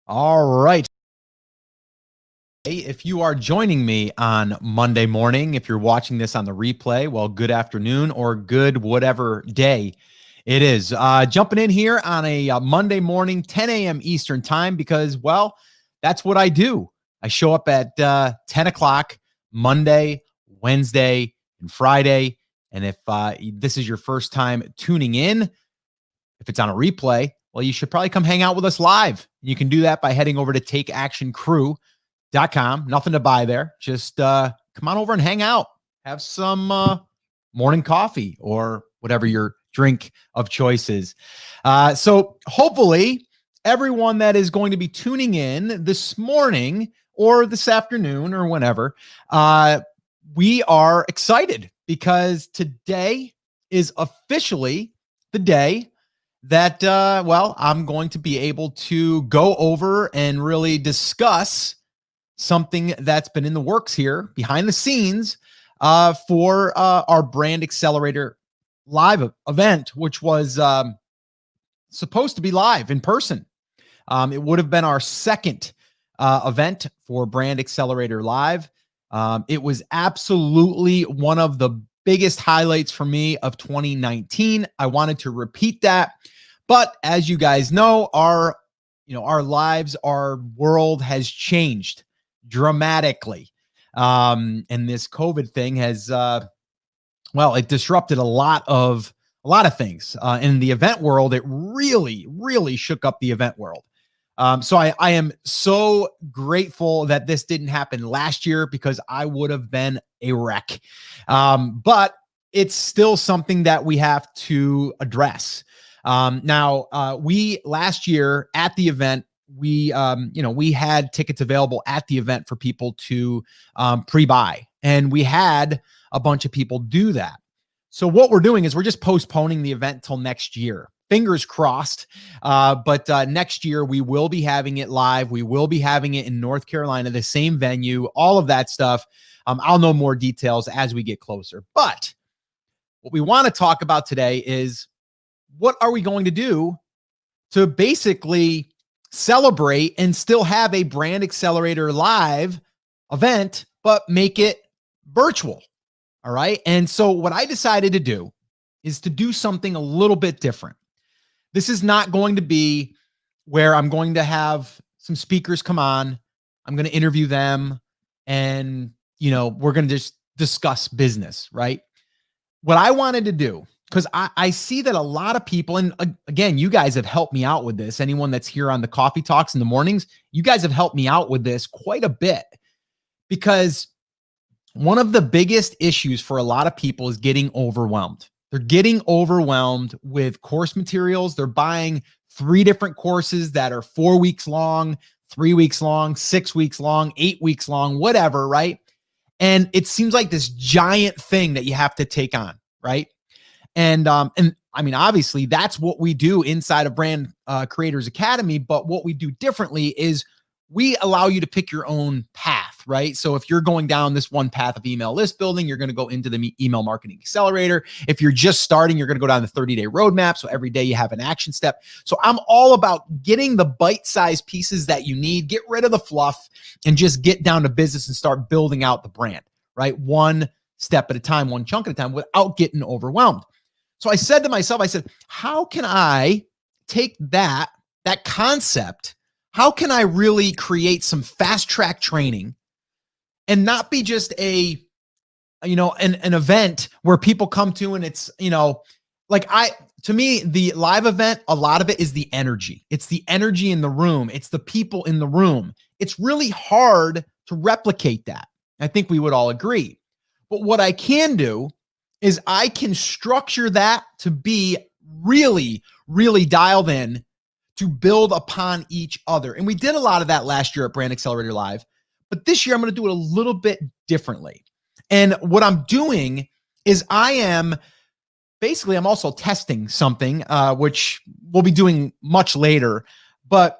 All right. If you are joining me on Monday morning, if you're watching this on the replay, well, good afternoon or good whatever day it is. Jumping in here on a Monday morning, 10 a.m. Eastern time, because, well, that's what I do. I show up at 10 o'clock Monday, Wednesday, and Friday. And if this is your first time tuning in, if it's on a replay, well, you should probably come hang out with us live. You can do that by heading over to takeactioncrew.com. Nothing to buy there. Just come on over and hang out. Have some morning coffee or whatever your drink of choice is. So hopefully everyone that is going to be tuning in this morning or this afternoon or whenever, we are excited because today is officially the day that, well, I'm going to be able to go over and really discuss something that's been in the works here behind the scenes for our Brand Accelerator live event, which was supposed to be live in person. It would have been our second event for Brand Accelerator Live. It was absolutely one of the biggest highlights for me of 2019. I wanted to repeat that, but as you guys know, our lives, our world has changed dramatically. And this COVID thing has, well, it disrupted a lot of things. In the event world, it really shook up the event world. So I am so grateful that this didn't happen last year because I would have been a wreck. But it's still something that we have to address. Now, we last year at the event, we had tickets available at the event for people to pre-buy, and we had a bunch of people do that. So what we're doing is we're just postponing the event till next year. Fingers crossed. But next year we will be having it live. We will be having it in North Carolina, the same venue, all of that stuff. I'll know more details as we get closer. But what we want to talk about today is what are we going to do to basically celebrate and still have a Brand Accelerator Live event, but make it virtual. All right. And so what I decided to do is to do something a little bit different. This is not going to be where I'm going to have some speakers come on. I'm going to interview them and, we're going to just discuss business, right? What I wanted to do, because I see that a lot of people, and again, you guys have helped me out with this. Anyone that's here on the Coffee Talks in the mornings, you guys have helped me out with this quite a bit, because one of the biggest issues for a lot of people is getting overwhelmed. They're getting overwhelmed with course materials. They're buying 3 different courses that are 4 weeks long, 3 weeks long, 6 weeks long, 8 weeks long, whatever, right? And it seems like this giant thing that you have to take on, right? And I mean, obviously, that's what we do inside of Brand Creators Academy. But what we do differently is we allow you to pick your own path, right? So if you're going down this one path of email list building, you're going to go into the email marketing accelerator. If you're just starting, you're going to go down the 30-day roadmap. So every day you have an action step. So I'm all about getting the bite-sized pieces that you need, get rid of the fluff, and just get down to business and start building out the brand, right? One step at a time, one chunk at a time, without getting overwhelmed. So I said to myself, how can I take that concept? How can I really create some fast track training and not be just an event where people come to and it's, to me, the live event, a lot of it is the energy. It's the energy in the room. It's the people in the room. It's really hard to replicate that. I think we would all agree. But what I can do is I can structure that to be really, really dialed in to build upon each other. And we did a lot of that last year at Brand Accelerator Live, but this year I'm going to do it a little bit differently. And what I'm doing is I'm also testing something, which we'll be doing much later, but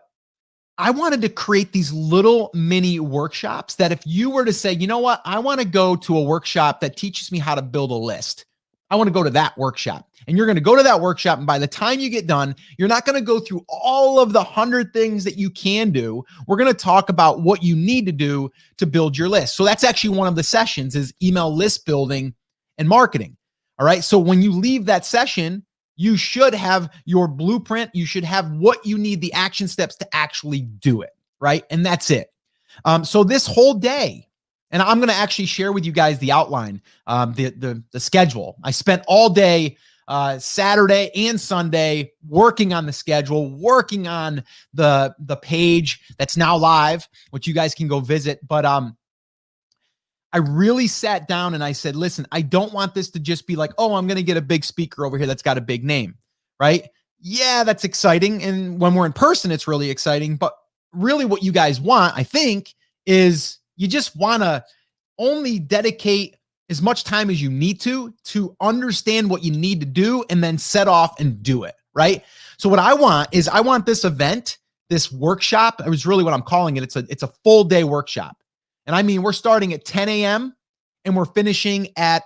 I wanted to create these little mini workshops that if you were to say, you know what, I want to go to a workshop that teaches me how to build a list. I want to go to that workshop. And you're going to go to that workshop. And by the time you get done, you're not going to go through all of the 100 things that you can do. We're going to talk about what you need to do to build your list. So that's actually one of the sessions is email list building and marketing. All right. So when you leave that session, you should have your blueprint. You should have what you need, the action steps to actually do it. Right. And that's it. So this whole day, and I'm going to actually share with you guys the outline, the schedule. I spent all day, Saturday and Sunday, working on the schedule, working on the page that's now live, which you guys can go visit. But I really sat down and I said, listen, I don't want this to just be like, oh, I'm going to get a big speaker over here that's got a big name, right? Yeah, that's exciting. And when we're in person, it's really exciting. But really what you guys want, I think, is you just want to only dedicate as much time as you need to understand what you need to do and then set off and do it, right? So what I want is I want this event, this workshop, it was really what I'm calling it. It's a full day workshop. And I mean, we're starting at 10 a.m. and we're finishing at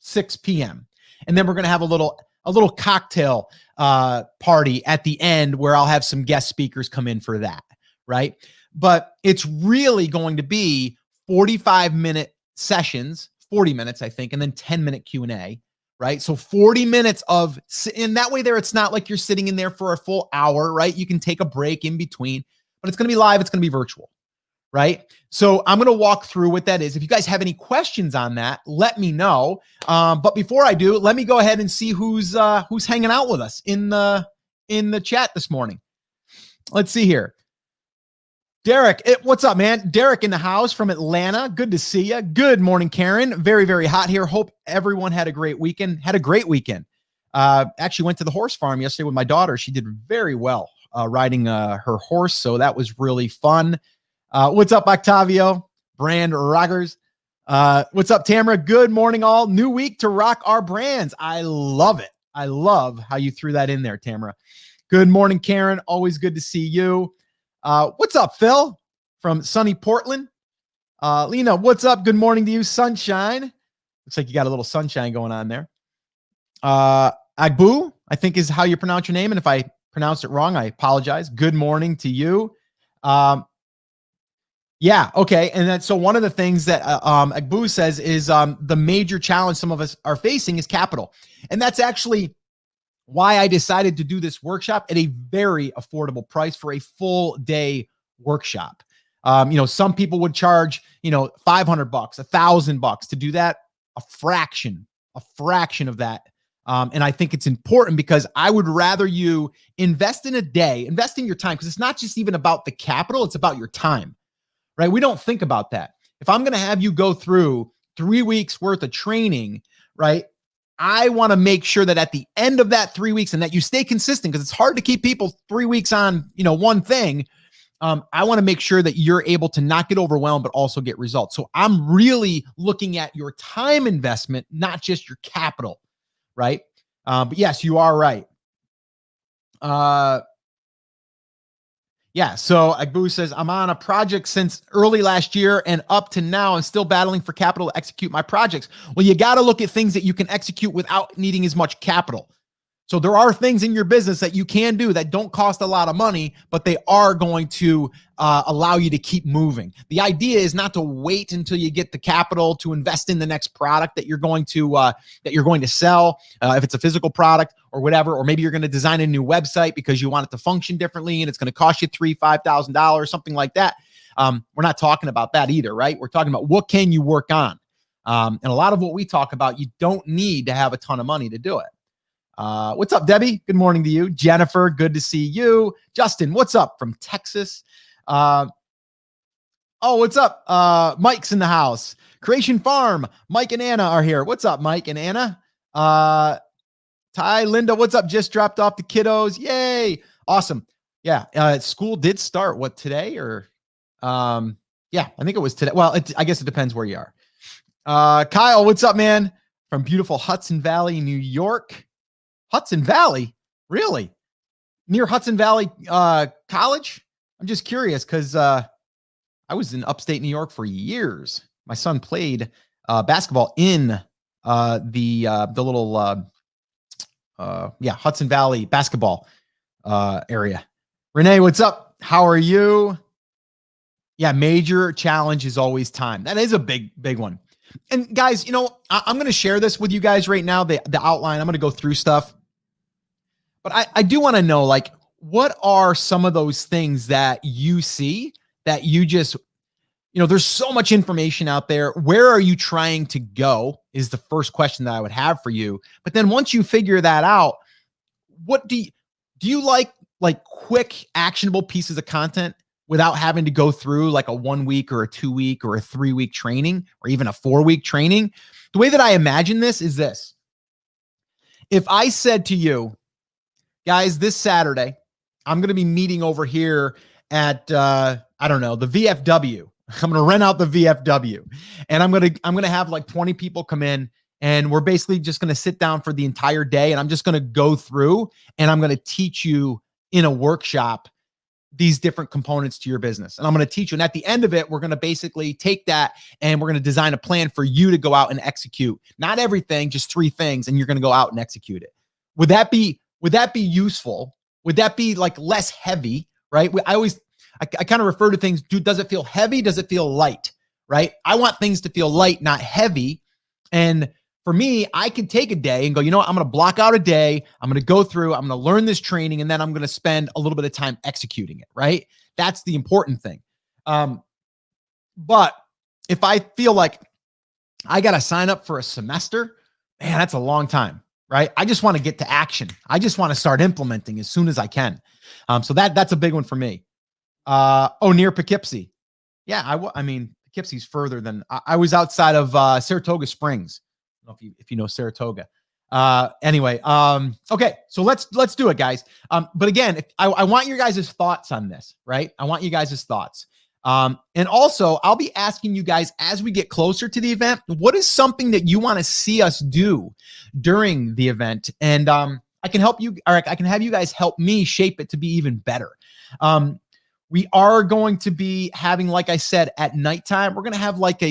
6 p.m. And then we're going to have a little cocktail party at the end where I'll have some guest speakers come in for that, right? But it's really going to be 45-minute sessions, 40 minutes, I think, and then 10-minute Q&A, right? So 40 minutes of, and that way there, it's not like you're sitting in there for a full hour, right? You can take a break in between, but it's going to be live. It's going to be virtual, right? So I'm going to walk through what that is. If you guys have any questions on that, let me know. But before I do, let me go ahead and see who's hanging out with us in the chat this morning. Let's see here. Derek, what's up, man? Derek in the house from Atlanta. Good to see you. Good morning, Karen. Very, very hot here. Hope everyone had a great weekend. Had a great weekend. Actually went to the horse farm yesterday with my daughter. She did very well riding her horse, so that was really fun. What's up, Octavio? Brand rockers. What's up, Tamara? Good morning, all. New week to rock our brands. I love it. I love how you threw that in there, Tamara. Good morning, Karen. Always good to see you. What's up, Phil from sunny Portland? Lena, what's up? Good morning to you, sunshine. Looks like you got a little sunshine going on there. Agbu, I think is how you pronounce your name. And if I pronounced it wrong, I apologize. Good morning to you. Yeah. Okay. And then, so one of the things that Agbu says is the major challenge some of us are facing is capital. And that's actually why I decided to do this workshop at a very affordable price for a full day workshop. Some people would charge, $500, $1,000 to do that. A fraction of that. And I think it's important because I would rather you invest in a day, invest in your time, because it's not just even about the capital, it's about your time, right? We don't think about that. If I'm going to have you go through 3 weeks worth of training, right? I want to make sure that at the end of that 3 weeks and that you stay consistent, because it's hard to keep people 3 weeks on, one thing. I want to make sure that you're able to not get overwhelmed, but also get results. So I'm really looking at your time investment, not just your capital, right? But yes, you are right. Yeah, so Agbu says, I'm on a project since early last year and up to now, I'm still battling for capital to execute my projects. Well, you got to look at things that you can execute without needing as much capital. So there are things in your business that you can do that don't cost a lot of money, but they are going to allow you to keep moving. The idea is not to wait until you get the capital to invest in the next product that you're going to sell, if it's a physical product or whatever, or maybe you're going to design a new website because you want it to function differently and it's going to cost you $3,000-$5,000, something like that. We're not talking about that either, right? We're talking about what can you work on, and a lot of what we talk about, you don't need to have a ton of money to do it. What's up, Debbie? Good morning to you. Jennifer, good to see you. Justin, what's up from Texas? What's up? Mike's in the house. Creation Farm. Mike and Anna are here. What's up, Mike and Anna? Ty, Linda, what's up? Just dropped off the kiddos. Yay. Awesome. Yeah. School did start today or, yeah, I think it was today. Well, I guess it depends where you are. Kyle, what's up, man? From beautiful Hudson Valley, New York. Hudson Valley? Really? Near Hudson Valley College? I'm just curious because I was in upstate New York for years. My son played basketball in the little Hudson Valley basketball area. Renee, what's up? How are you? Yeah, major challenge is always time. That is a big one. And guys, you know, I'm going to share this with you guys right now, the outline. I'm going to go through stuff. But I do want to know, like, what are some of those things that you see that you just, you know, there's so much information out there. Where are you trying to go is the first question that I would have for you. But then once you figure that out, what do you like quick actionable pieces of content without having to go through like a 1 week or a 2 week or a 3 week training or even a 4 week training? The way that I imagine this is this. If I said to you, guys, this Saturday, I'm going to be meeting over here at, I don't know, the VFW. I'm going to rent out the VFW and I'm going to have like 20 people come in and we're basically just going to sit down for the entire day. And I'm just going to go through and I'm going to teach you in a workshop these different components to your business. And I'm going to teach you. And at the end of it, we're going to basically take that and we're going to design a plan for you to go out and execute. Not everything, just 3 things. And you're going to go out and execute it. Would that be useful? Would that be like less heavy, right? I kind of refer to things, dude, does it feel heavy? Does it feel light, right? I want things to feel light, not heavy. And for me, I can take a day and go, you know what? I'm going to block out a day. I'm going to go through, I'm going to learn this training, and then I'm going to spend a little bit of time executing it, right? That's the important thing. But if I feel like I got to sign up for a semester, man, that's a long time. Right? I just want to get to action. I just want to start implementing as soon as I can. So that's a big one for me. Near Poughkeepsie. Yeah, I mean, Poughkeepsie's further than I was outside of Saratoga Springs. I don't know if you know Saratoga. Anyway, okay, so let's do it, guys. But again, I want your guys' thoughts on this, right? I want you guys' thoughts. And also, I'll be asking you guys as we get closer to the event, what is something that you want to see us do during the event? And I can help you, or I can have you guys help me shape it to be even better. We are going to be having, like I said, at nighttime, we're going to have like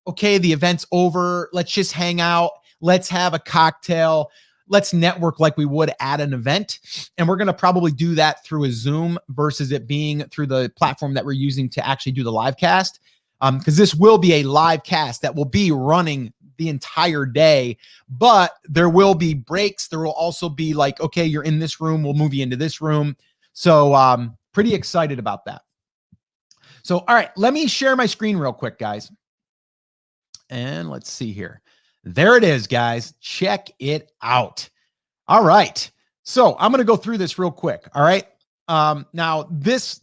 okay, the event's over. Let's just hang out. Let's have a cocktail. Let's network like we would at an event. And we're going to probably do that through a Zoom versus it being through the platform that we're using to actually do the live cast. Because this will be a live cast that will be running the entire day, but there will be breaks. There will also be like, okay, you're in this room, we'll move you into this room. So pretty excited about that. So, all right, let me share my screen real quick, guys. And let's see here. There it is, guys. Check it out. All right. So I'm going to go through this real quick. All right. Now this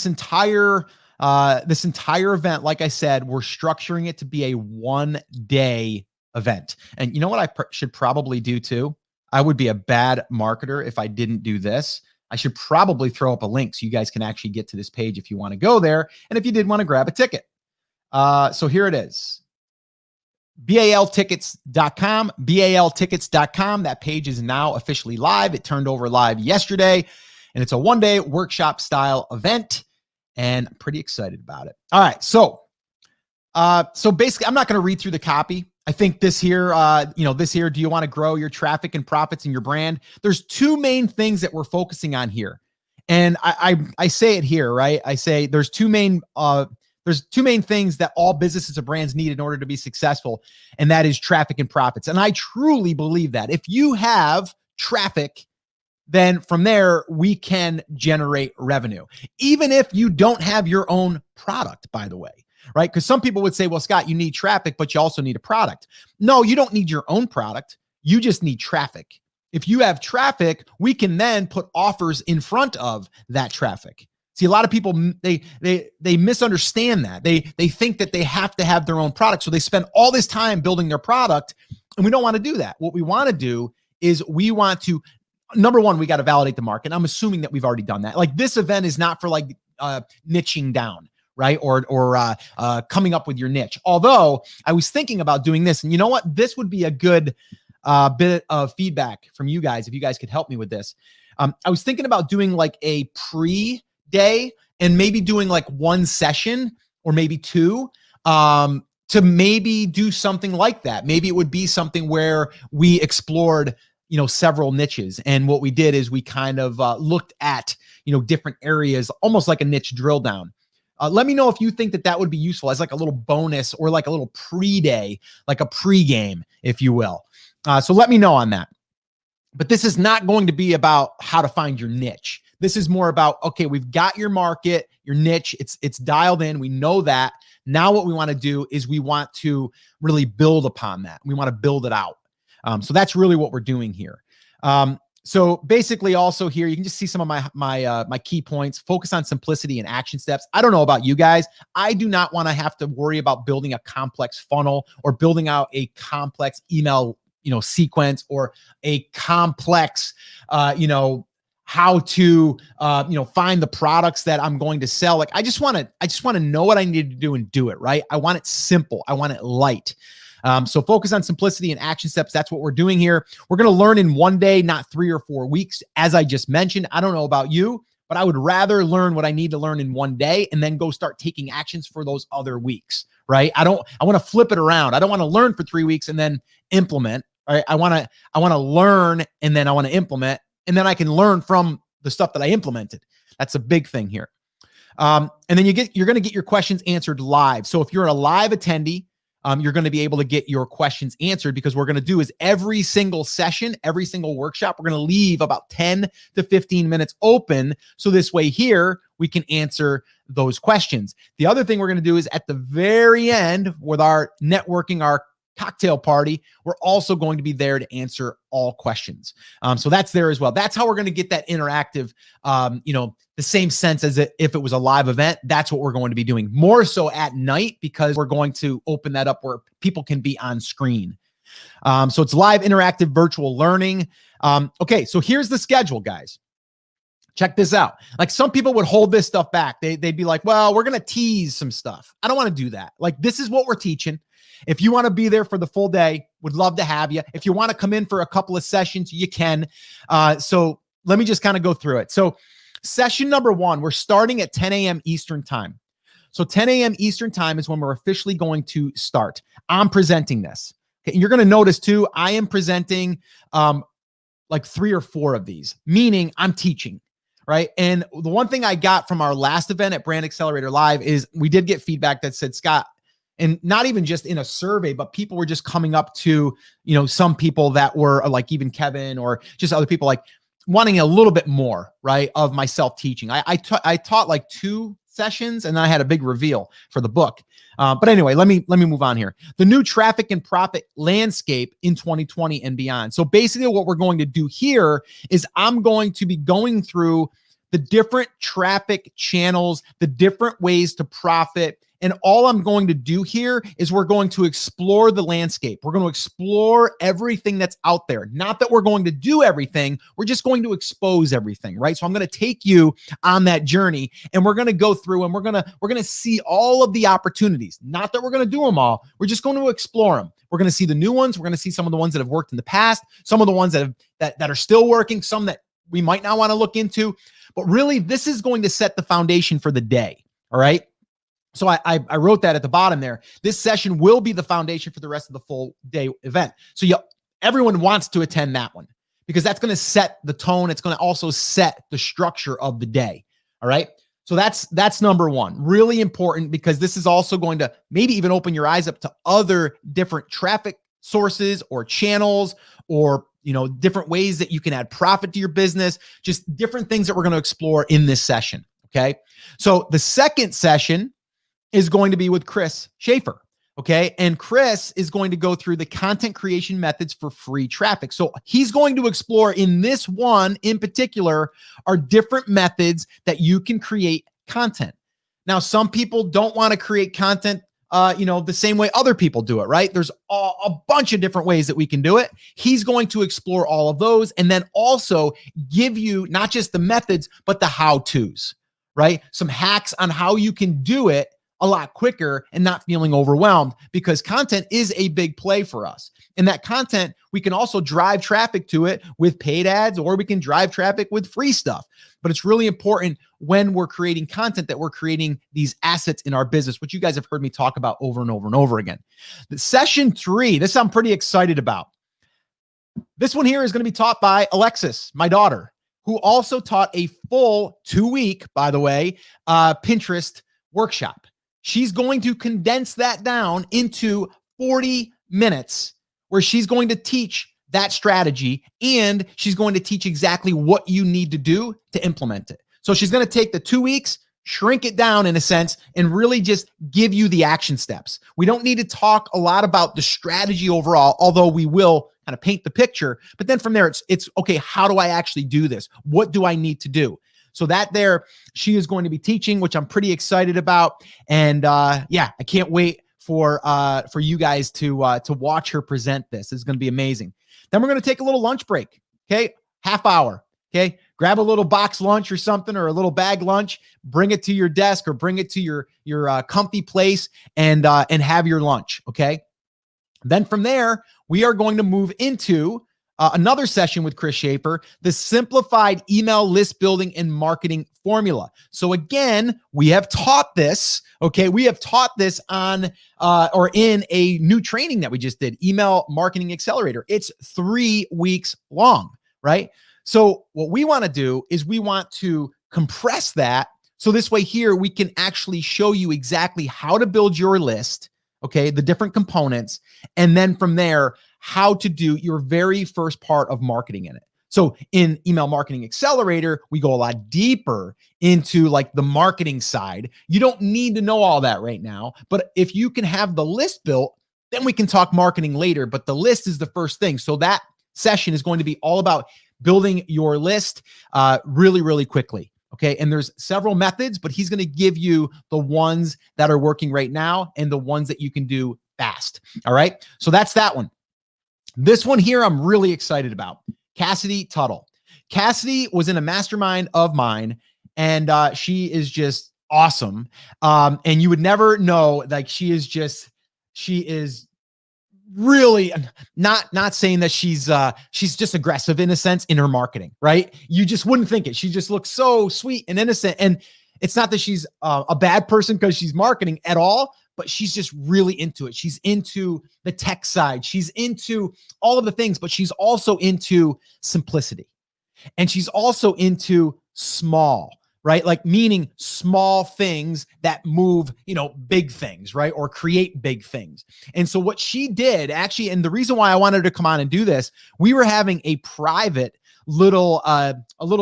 entire event, like I said, we're structuring it to be a 1-day event. And you know what I should probably do too? I would be a bad marketer if I didn't do this. I should probably throw up a link so you guys can actually get to this page if you want to go there. And if you did want to grab a ticket. So here it is. BALtickets.com, BALtickets.com. That page is now officially live. It turned over live yesterday, and it's a 1-day workshop style event, and I'm pretty excited about it. All right. So basically, I'm not going to read through the copy. I think this here, do you want to grow your traffic and profits in your brand? There's 2 main things that we're focusing on here. And I say it here, right? I say there's two main things that all businesses or brands need in order to be successful, and that is traffic and profits. And I truly believe that if you have traffic, then from there, we can generate revenue. Even if you don't have your own product, by the way, right? Because some people would say, well, Scott, you need traffic, but you also need a product. No, you don't need your own product. You just need traffic. If you have traffic, we can then put offers in front of that traffic. See, a lot of people, they misunderstand that. They think that they have to have their own product. So they spend all this time building their product, and we don't want to do that. What we want to do is we want to, number one, we got to validate the market. I'm assuming that we've already done that. Like, this event is not for like niching down, right? Or coming up with your niche. Although I was thinking about doing this, and you know what? This would be a good bit of feedback from you guys if you guys could help me with this. I was thinking about doing like a pre-day and maybe doing like 1 session or maybe 2 to maybe do something like that. Maybe it would be something where we explored, several niches. And what we did is we kind of looked at, different areas, almost like a niche drill down. Let me know if you think that that would be useful as like a little bonus or like a little pre-day, like a pre-game, if you will. So let me know on that. But this is not going to be about how to find your niche. This is more about, okay, we've got your market, your niche, it's dialed in. We know that. Now what we want to do is we want to really build upon that. We want to build it out. So that's really what we're doing here. So basically also here, you can just see some of my key points. Focus on simplicity and action steps. I don't know about you guys. I do not want to have to worry about building a complex funnel or building out a complex email, sequence, or a complex, how to, find the products that I'm going to sell. Like, I just want to know what I need to do and do it, right? I want it simple. I want it light. So focus on simplicity and action steps. That's what we're doing here. We're going to learn in one day, not 3 or 4 weeks. As I just mentioned, I don't know about you, but I would rather learn what I need to learn in one day and then go start taking actions for those other weeks, right? I want to flip it around. I don't want to learn for 3 weeks and then implement, right? I want to learn and then I want to implement, and then I can learn from the stuff that I implemented. That's a big thing here. And then you're going to get your questions answered live. So if you're a live attendee, you're going to be able to get your questions answered, because what we're going to do is every single session, every single workshop, we're going to leave about 10 to 15 minutes open. So this way here, we can answer those questions. The other thing we're going to do is at the very end with our networking, our cocktail party, we're also going to be there to answer all questions. So that's there as well. That's how we're going to get that interactive, the same sense as if it was a live event. That's what we're going to be doing more so at night, because we're going to open that up where people can be on screen. So it's live, interactive, virtual learning. Okay, so here's the schedule, guys. Check this out. Like, some people would hold this stuff back. They'd be like, well, we're going to tease some stuff. I don't want to do that. Like, this is what we're teaching. If you want to be there for the full day, would love to have you. If you want to come in for a couple of sessions, you can. So let me just kind of go through it. So session number 1, we're starting at 10 a.m. Eastern time. So 10 a.m. Eastern time is when we're officially going to start. I'm presenting this. Okay, and you're going to notice too, I am presenting like 3 or 4 of these, meaning I'm teaching. Right. And the one thing I got from our last event at Brand Accelerator Live is we did get feedback that said, Scott, and not even just in a survey, but people were just coming up to, some people that were like, even Kevin or just other people, like wanting a little bit more, right, of my self-teaching. I taught like 2 sessions, and then I had a big reveal for the book. But anyway, let me move on here. The new traffic and profit landscape in 2020 and beyond. So basically what we're going to do here is I'm going to be going through the different traffic channels, the different ways to profit. And all I'm going to do here is we're going to explore the landscape. We're going to explore everything that's out there. Not that we're going to do everything. We're just going to expose everything, right? So I'm going to take you on that journey, and we're going to go through, and we're going to see all of the opportunities. Not that we're going to do them all. We're just going to explore them. We're going to see the new ones. We're going to see some of the ones that have worked in the past, some of the ones that are still working, some that we might not want to look into. But really, this is going to set the foundation for the day. All right. So I wrote that at the bottom there. This session will be the foundation for the rest of the full day event. So everyone wants to attend that one, because that's going to set the tone. It's going to also set the structure of the day. All right. So that's number 1. Really important, because this is also going to maybe even open your eyes up to other different traffic sources or channels, or different ways that you can add profit to your business, just different things that we're going to explore in this session. Okay. So the second session is going to be with Chris Schaefer. Okay. And Chris is going to go through the content creation methods for free traffic. So he's going to explore in this one in particular are different methods that you can create content. Now, some people don't want to create content, the same way other people do it, right? There's a bunch of different ways that we can do it. He's going to explore all of those, and then also give you not just the methods, but the how-tos, right? Some hacks on how you can do it a lot quicker and not feeling overwhelmed, because content is a big play for us. And that content, we can also drive traffic to it with paid ads, or we can drive traffic with free stuff. But it's really important when we're creating content that we're creating these assets in our business, which you guys have heard me talk about over and over and over again. The session 3, this I'm pretty excited about. This one here is going to be taught by Alexis, my daughter, who also taught a full 2-week, by the way, Pinterest workshop. She's going to condense that down into 40 minutes where she's going to teach that strategy, and she's going to teach exactly what you need to do to implement it. So she's going to take the 2 weeks, shrink it down in a sense, and really just give you the action steps. We don't need to talk a lot about the strategy overall, although we will kind of paint the picture. But then from there, it's okay, how do I actually do this? What do I need to do? So that there, she is going to be teaching, which I'm pretty excited about. And yeah, I can't wait for you guys to watch her present this. It's going to be amazing. Then we're going to take a little lunch break. Okay. Half hour. Okay. Grab a little box lunch or something, or a little bag lunch, bring it to your desk or bring it to your comfy place and have your lunch. Okay. Then from there, we are going to move into another session with Chris Schaefer, the simplified email list building and marketing formula. So again, we have taught this, okay? We have taught this on or in a new training that we just did, Email Marketing Accelerator. It's 3 weeks long, right? So what we want to do is we want to compress that. So this way here, we can actually show you exactly how to build your list, okay? The different components. And then from there, how to do your very first part of marketing in it. So in Email Marketing Accelerator, we go a lot deeper into like the marketing side. You don't need to know all that right now, but if you can have the list built, then we can talk marketing later, but the list is the first thing. So that session is going to be all about building your list really, really quickly. Okay. And there's several methods, but he's going to give you the ones that are working right now and the ones that you can do fast. All right. So that's that one. This one here, I'm really excited about. Cassidy Tuttle. Cassidy was in a mastermind of mine, and she is just awesome. And you would never know, like, she is really not saying that she's just aggressive in a sense in her marketing, right? You just wouldn't think it. She just looks so sweet and innocent. And it's not that she's a bad person because she's marketing at all, but she's just really into it. She's into the tech side. She's into all of the things, but she's also into simplicity. And she's also into small, right? Like meaning small things that move, big things, right? Or create big things. And so what she did actually, and the reason why I wanted her to come on and do this, we were having a private little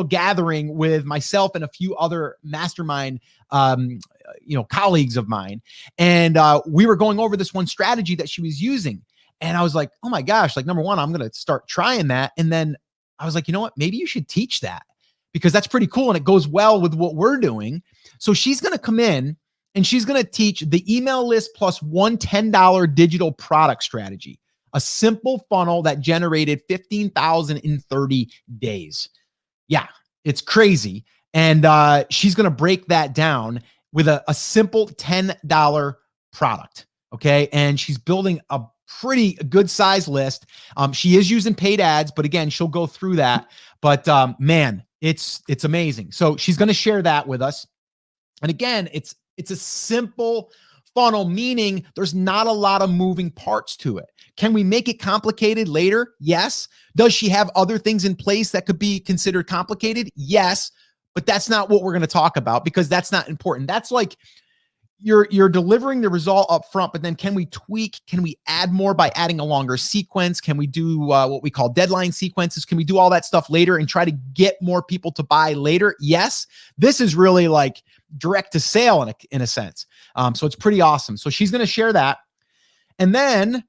gathering with myself and a few other mastermind colleagues of mine. And we were going over this one strategy that she was using. And I was like, oh my gosh, like, number one, I'm going to start trying that. And then I was like, you know what, maybe you should teach that, because that's pretty cool. And it goes well with what we're doing. So she's going to come in and she's going to teach the email list plus one $10 digital product strategy, a simple funnel that generated $15,000 in 30 days. Yeah, it's crazy. And she's going to break that down with a simple $10 product. Okay. And she's building a pretty good size list. She is using paid ads, but again, she'll go through that. But man, it's amazing. So she's going to share that with us. And again, it's a simple funnel, meaning there's not a lot of moving parts to it. Can we make it complicated later? Yes. Does she have other things in place that could be considered complicated? Yes. But that's not what we're going to talk about, because that's not important. That's like you're delivering the result up front, but then can we tweak? Can we add more by adding a longer sequence? Can we do what we call deadline sequences? Can we do all that stuff later and try to get more people to buy later? Yes. This is really like direct to sale in a sense. So it's pretty awesome. So she's going to share that. And then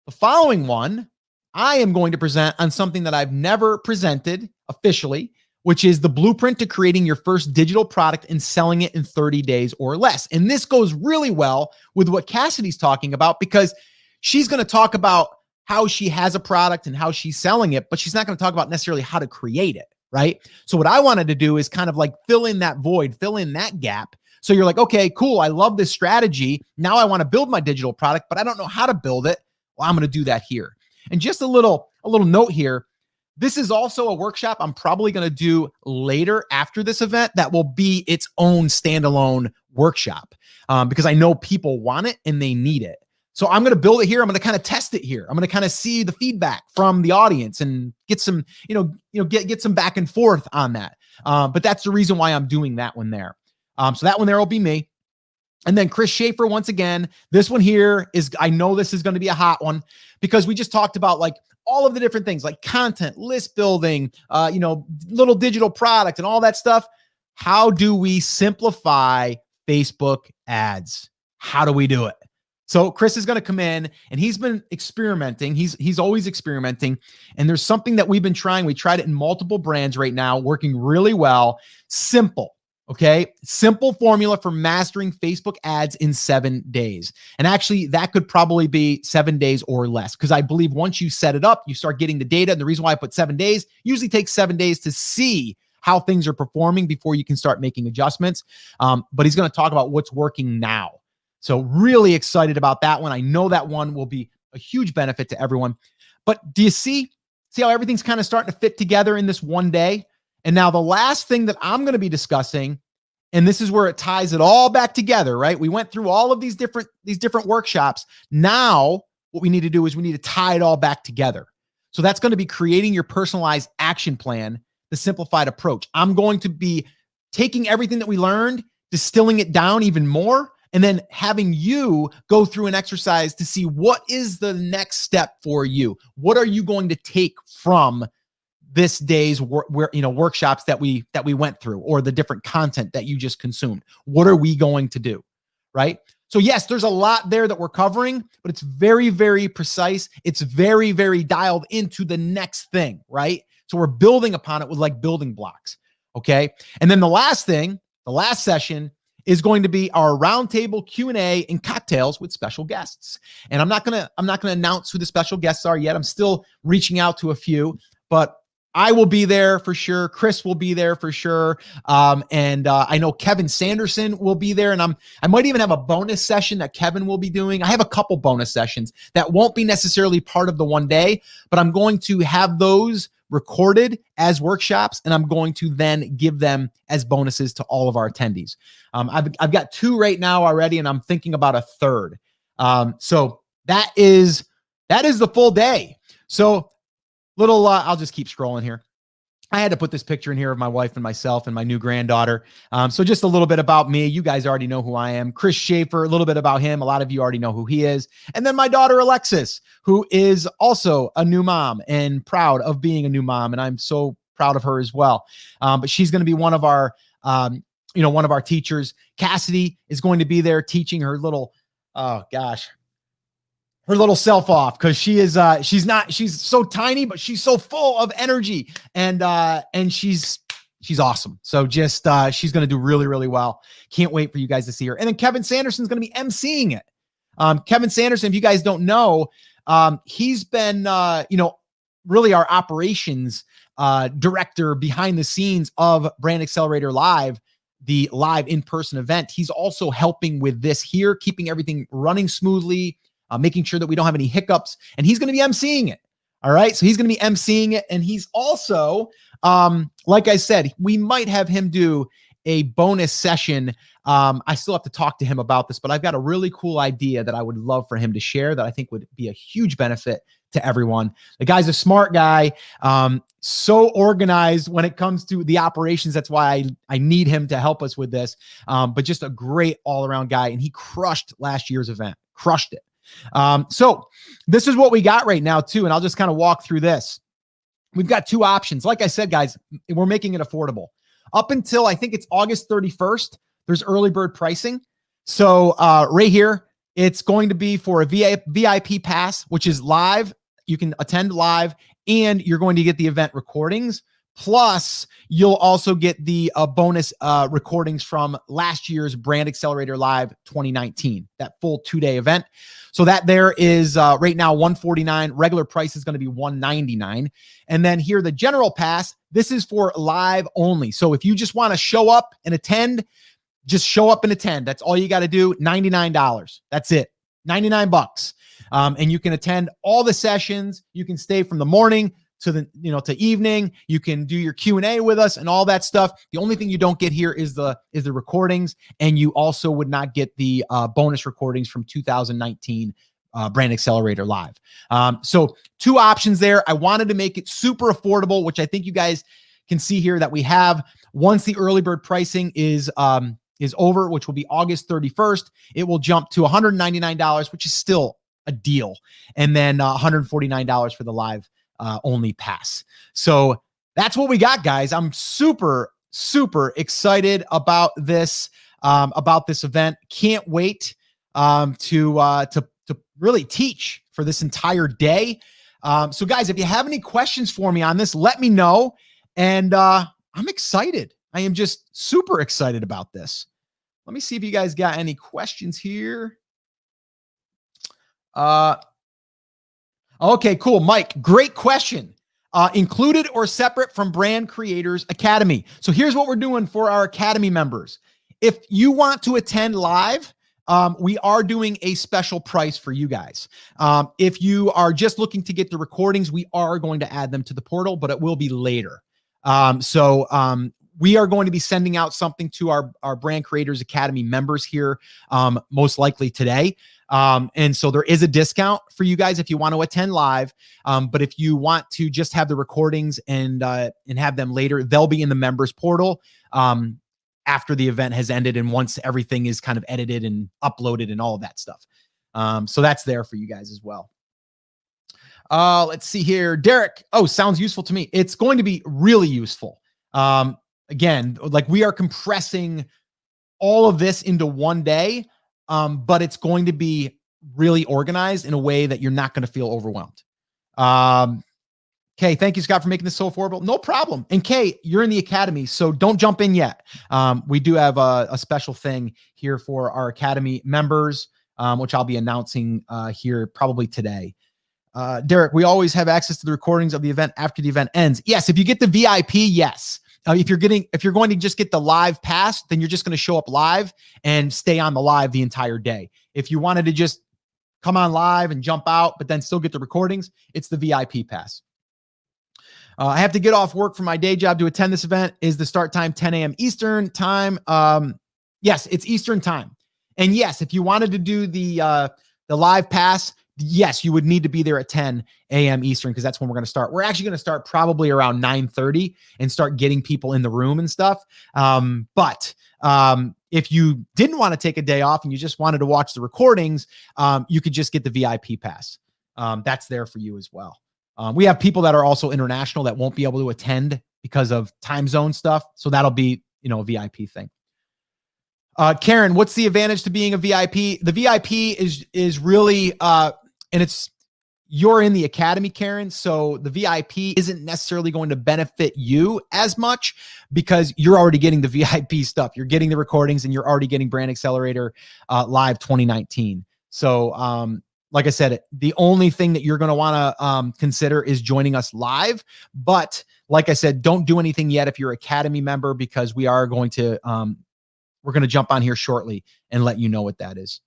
the following one, I am going to present on something that I've never presented officially, which is the blueprint to creating your first digital product and selling it in 30 days or less. And this goes really well with what Cassidy's talking about, because she's going to talk about how she has a product and how she's selling it, but she's not going to talk about necessarily how to create it, right? So what I wanted to do is kind of like fill in that void, fill in that gap, So you're like, okay, cool. I love this strategy. Now I want to build my digital product, but I don't know how to build it. Well, I'm going to do that here. And just a little note here. This is also a workshop I'm probably going to do later after this event that will be its own standalone workshop because I know people want it and they need it. So I'm going to build it here. I'm going to kind of test it here. I'm going to kind of see the feedback from the audience and get some, get some back and forth on that. But that's the reason why I'm doing that one there. So that one there will be me. And then Chris Schaefer, once again, this one here is, I know this is going to be a hot one because we just talked about like all of the different things like content, list building, little digital product and all that stuff. How do we simplify Facebook ads? How do we do it? So Chris is going to come in and he's been experimenting. He's always experimenting. And there's something that we've been trying. We tried it in multiple brands right now, working really well. Simple. Okay. Simple formula for mastering Facebook ads in 7 days. And actually that could probably be 7 days or less. Cause I believe once you set it up, you start getting the data. And the reason why I put 7 days, usually takes 7 days to see how things are performing before you can start making adjustments. But he's going to talk about what's working now. So really excited about that one. I know that one will be a huge benefit to everyone, but do you see how everything's kind of starting to fit together in this one day? And now the last thing that I'm going to be discussing, and this is where it ties it all back together, right? We went through all of these different workshops. Now what we need to do is we need to tie it all back together. So that's going to be creating your personalized action plan, the simplified approach. I'm going to be taking everything that we learned, distilling it down even more, and then having you go through an exercise to see what is the next step for you. What are you going to take from this day's workshops that we went through, or the different content that you just consumed? What are we going to do? Right? So yes, there's a lot there that we're covering, but it's very, very precise. It's very, very dialed into the next thing, right? So we're building upon it with like building blocks. Okay. And then the last thing, the last session is going to be our roundtable Q&A and cocktails with special guests. And I'm not gonna announce who the special guests are yet. I'm still reaching out to a few, but I will be there for sure. Chris will be there for sure. And I know Kevin Sanderson will be there. And I might even have a bonus session that Kevin will be doing. I have a couple bonus sessions that won't be necessarily part of the one day, but I'm going to have those recorded as workshops, and I'm going to then give them as bonuses to all of our attendees. I've got 2 right now already, and I'm thinking about a 3rd. So that is the full day. So I'll just keep scrolling here. I had to put this picture in here of my wife and myself and my new granddaughter. So just a little bit about me. You guys already know who I am. Chris Schaefer, a little bit about him. A lot of you already know who he is. And then my daughter, Alexis, who is also a new mom and proud of being a new mom. And I'm so proud of her as well. But she's going to be one of our, one of our teachers. Cassidy is going to be there teaching her little, her little self off, because she's so tiny, but she's so full of energy, and she's awesome. So just she's going to do really, really well. Can't wait for you guys to see her. And then Kevin Sanderson's going to be emceeing it. Kevin Sanderson, if you guys don't know, he's been really our operations director behind the scenes of Brand Accelerator Live, the live in-person event. He's also helping with this here, keeping everything running smoothly, making sure that we don't have any hiccups, and he's going to be emceeing it. All right. So he's going to be emceeing it. And he's also, like I said, we might have him do a bonus session. I still have to talk to him about this, but I've got a really cool idea that I would love for him to share that I think would be a huge benefit to everyone. The guy's a smart guy, so organized when it comes to the operations. That's why I need him to help us with this. But just a great all-around guy. And he crushed last year's event, crushed it. So this is what we got right now too. And I'll just kind of walk through this. We've got 2 options. Like I said, guys, we're making it affordable up until I think it's August 31st. There's early bird pricing. So, right here, it's going to be for a VIP pass, which is live. You can attend live, and you're going to get the event recordings. Plus, you'll also get the bonus recordings from last year's Brand Accelerator Live 2019, that full 2-day event. So that there is right now $149. Regular price is going to be $199. And then here, the general pass, this is for live only. So if you just want to show up and attend, Just show up and attend. That's all you got to do. $99. That's it. 99 bucks. And you can attend all the sessions. You can stay from the morning to the, to evening. You can do your Q&A with us and all that stuff. The only thing you don't get here is the recordings, and you also would not get the bonus recordings from 2019 Brand Accelerator Live. So 2 options there. I wanted to make it super affordable, which I think you guys can see here that we have. Once the early bird pricing is over, which will be August 31st, it will jump to $199, which is still a deal. And then $149 for the live only pass. So that's what we got, guys. I'm super, super excited about this event. Can't wait to really teach for this entire day. So guys, if you have any questions for me on this, let me know. And I'm excited. I am just super excited about this. Let me see if you guys got any questions here. Okay, cool. Mike, great question. Included or separate from Brand Creators Academy. So here's what we're doing for our Academy members. If you want to attend live, we are doing a special price for you guys. If you are just looking to get the recordings, we are going to add them to the portal, but it will be later. We are going to be sending out something to our Brand Creators Academy members here, most likely today. And so there is a discount for you guys if you want to attend live. But if you want to just have the recordings and have them later, they'll be in the members portal after the event has ended and once everything is kind of edited and uploaded and all of that stuff. So that's there for you guys as well. Let's see here. Derek. Oh, sounds useful to me. It's going to be really useful. Again, like we are compressing all of this into one day, but it's going to be really organized in a way that you're not going to feel overwhelmed. Okay, thank you, Scott, for making this so affordable. No problem. And Kay, you're in the Academy, so don't jump in yet. We do have a special thing here for our Academy members, which I'll be announcing here probably today. Derek, we always have access to the recordings of the event after the event ends. Yes, if you get the VIP, yes. If you're going to just get the live pass, then you're just going to show up live and stay on the live the entire day. If you wanted to just come on live and jump out, but then still get the recordings, it's the VIP pass. I have to get off work from my day job to attend this event. Is the start time 10 a.m. Eastern time? Yes, it's Eastern time. And yes, if you wanted to do the live pass, yes, you would need to be there at 10 a.m. Eastern because that's when we're going to start. We're actually going to start probably around 9:30 and start getting people in the room and stuff. But if you didn't want to take a day off and you just wanted to watch the recordings, you could just get the VIP pass. That's there for you as well. We have people that are also international that won't be able to attend because of time zone stuff. So that'll be, a VIP thing. Karen, what's the advantage to being a VIP? The VIP is really, and you're in the Academy, Karen. So the VIP isn't necessarily going to benefit you as much because you're already getting the VIP stuff. You're getting the recordings and you're already getting Brand Accelerator Live 2019. So, like I said, the only thing that you're going to want to consider is joining us live. But like I said, don't do anything yet if you're an Academy member because we are going to, we're going to jump on here shortly and let you know what that is.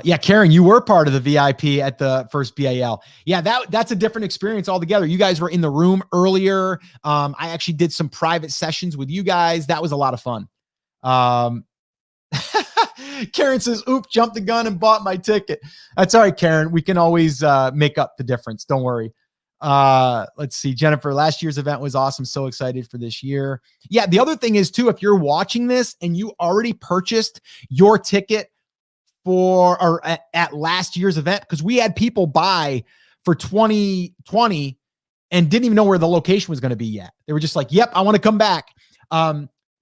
Yeah, Karen, you were part of the VIP at the first BAL. Yeah, that's a different experience altogether. You guys were in the room earlier. I actually did some private sessions with you guys. That was a lot of fun. Karen says, "Oop, jumped the gun and bought my ticket." That's all right, Karen. We can always make up the difference. Don't worry. Let's see. Jennifer, last year's event was awesome. So excited for this year. Yeah. The other thing is too, if you're watching this and you already purchased your ticket at last year's event, because we had people buy for 2020 and didn't even know where the location was going to be yet. They were just like, yep, I want to come back.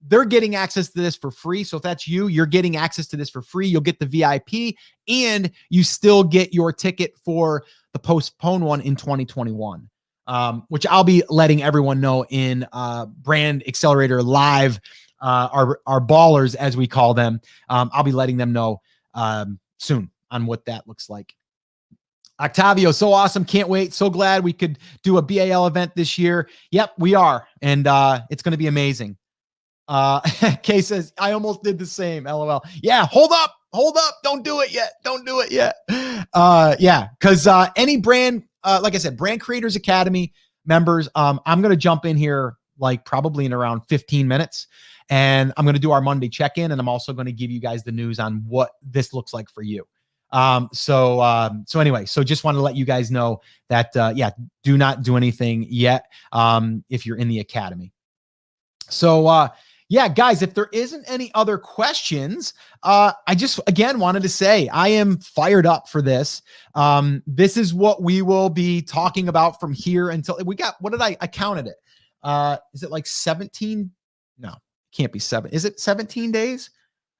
They're getting access to this for free. So if that's you, you're getting access to this for free. You'll get the VIP and you still get your ticket for the postponed one in 2021, which I'll be letting everyone know in Brand Accelerator Live, our ballers, as we call them. I'll be letting them know soon on what that looks like. Octavio, so awesome. Can't wait. So glad we could do a BAL event this year. Yep, we are. And it's going to be amazing. Kay says, I almost did the same. LOL. Yeah, hold up. Don't do it yet. Yeah, because any brand, like I said, Brand Creators Academy members, I'm going to jump in here like probably in around 15 minutes. And I'm going to do our Monday check-in. And I'm also going to give you guys the news on what this looks like for you. So anyway, so just want to let you guys know that, yeah, do not do anything yet. If you're in the Academy. So, yeah, guys, if there isn't any other questions, I just, again, wanted to say I am fired up for this. This is what we will be talking about from here until we got, what did I counted it? Is it like 17? No, can't be 7. Is it 17 days?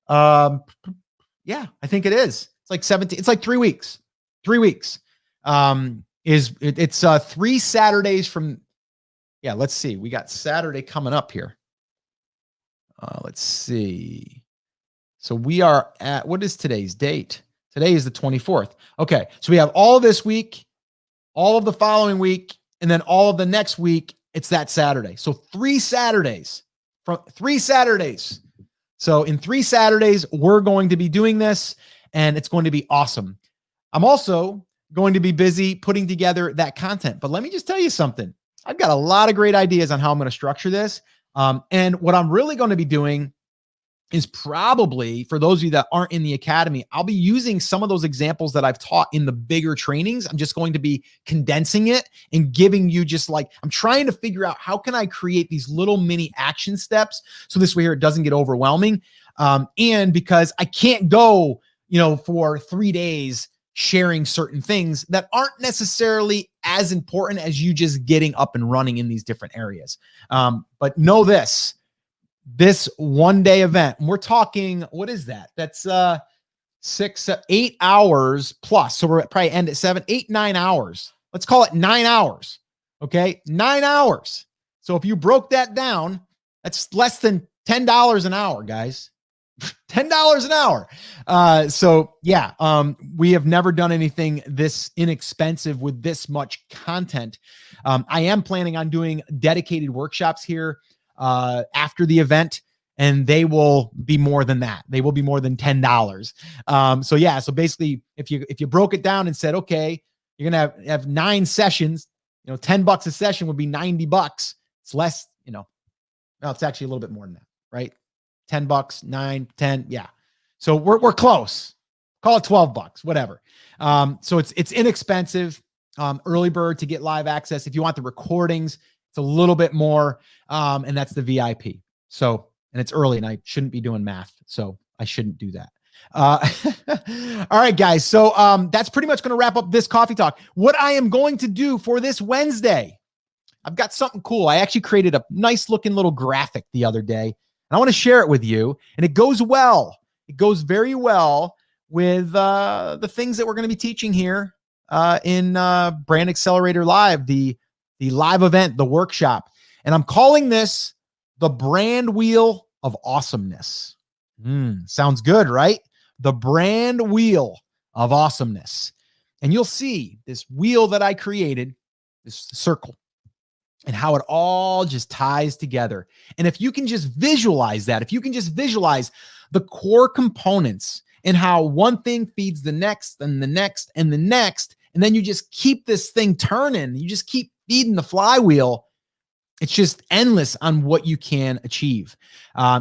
Yeah, I think it is. It's like 17. It's like 3 weeks. 3 weeks. It's 3 Saturdays from, yeah, let's see. We got Saturday coming up here. Let's see. So we are at, what is today's date? Today is the 24th. Okay. So we have all this week, all of the following week, and then all of the next week. It's that Saturday. So 3 Saturdays from 3 Saturdays. So in 3 Saturdays, we're going to be doing this and it's going to be awesome. I'm also going to be busy putting together that content, but let me just tell you something. I've got a lot of great ideas on how I'm going to structure this. And what I'm really going to be doing is probably, for those of you that aren't in the Academy, I'll be using some of those examples that I've taught in the bigger trainings. I'm just going to be condensing it and giving you just like, I'm trying to figure out how can I create these little mini action steps so this way here it doesn't get overwhelming. And because I can't go, for 3 days sharing certain things that aren't necessarily as important as you just getting up and running in these different areas. But know this 1 day event, and we're talking, what is that? That's 8 hours plus. So we're probably end at 7, 8, 9 hours. Let's call it 9 hours. Okay. 9 hours. So if you broke that down, that's less than $10 an hour, guys. $10 an hour. So yeah, we have never done anything this inexpensive with this much content. I am planning on doing dedicated workshops here after the event, and they will be more than that. They will be more than $10. So yeah, so basically if you broke it down and said, okay, you're going to have 9 sessions, $10 a session would be $90. It's less, no, it's actually a little bit more than that, right? $10, 9, 10. Yeah. So we're close. Call it $12, whatever. So it's inexpensive. Early bird to get live access. If you want the recordings, it's a little bit more. And that's the VIP. So, and it's early and I shouldn't be doing math. So I shouldn't do that. All right, guys. So, that's pretty much going to wrap up this coffee talk. What I am going to do for this Wednesday, I've got something cool. I actually created a nice looking little graphic the other day. I want to share it with you, and it goes well. It goes very well with the things that we're going to be teaching here in Brand Accelerator Live, the live event, the workshop. And I'm calling this the Brand Wheel of Awesomeness. Sounds good, right? The Brand Wheel of Awesomeness. And you'll see this wheel that I created, this circle, and how it all just ties together. And if you can just visualize that, if you can just visualize the core components and how one thing feeds the next and the next and the next, and then you just keep this thing turning, you just keep feeding the flywheel, it's just endless on what you can achieve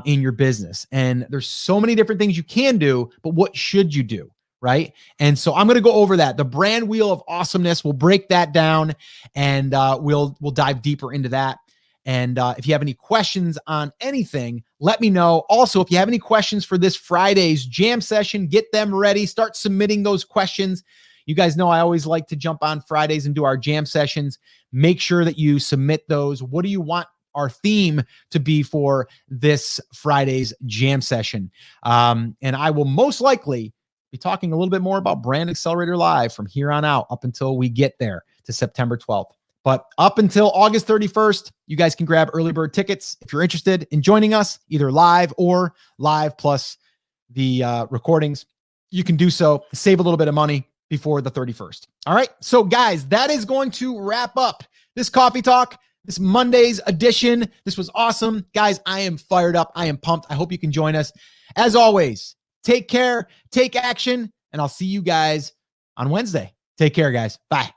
in your business. And there's so many different things you can do, but what should you do? Right. And so I'm going to go over that. The Brand Wheel of Awesomeness. We'll break that down and we'll dive deeper into that. And if you have any questions on anything, let me know. Also, if you have any questions for this Friday's jam session, get them ready. Start submitting those questions. You guys know I always like to jump on Fridays and do our jam sessions. Make sure that you submit those. What do you want our theme to be for this Friday's jam session? And I will most likely be talking a little bit more about Brand Accelerator Live from here on out up until we get there to September 12th. But up until August 31st, you guys can grab early bird tickets if you're interested in joining us, either live or live plus the recordings. You can do so, save a little bit of money before the 31st. All right. So guys, that is going to wrap up this coffee talk. this Monday's edition. This was awesome. Guys, I am fired up. I am pumped. I hope you can join us. As always, take care, take action, and I'll see you guys on Wednesday. Take care, guys. Bye.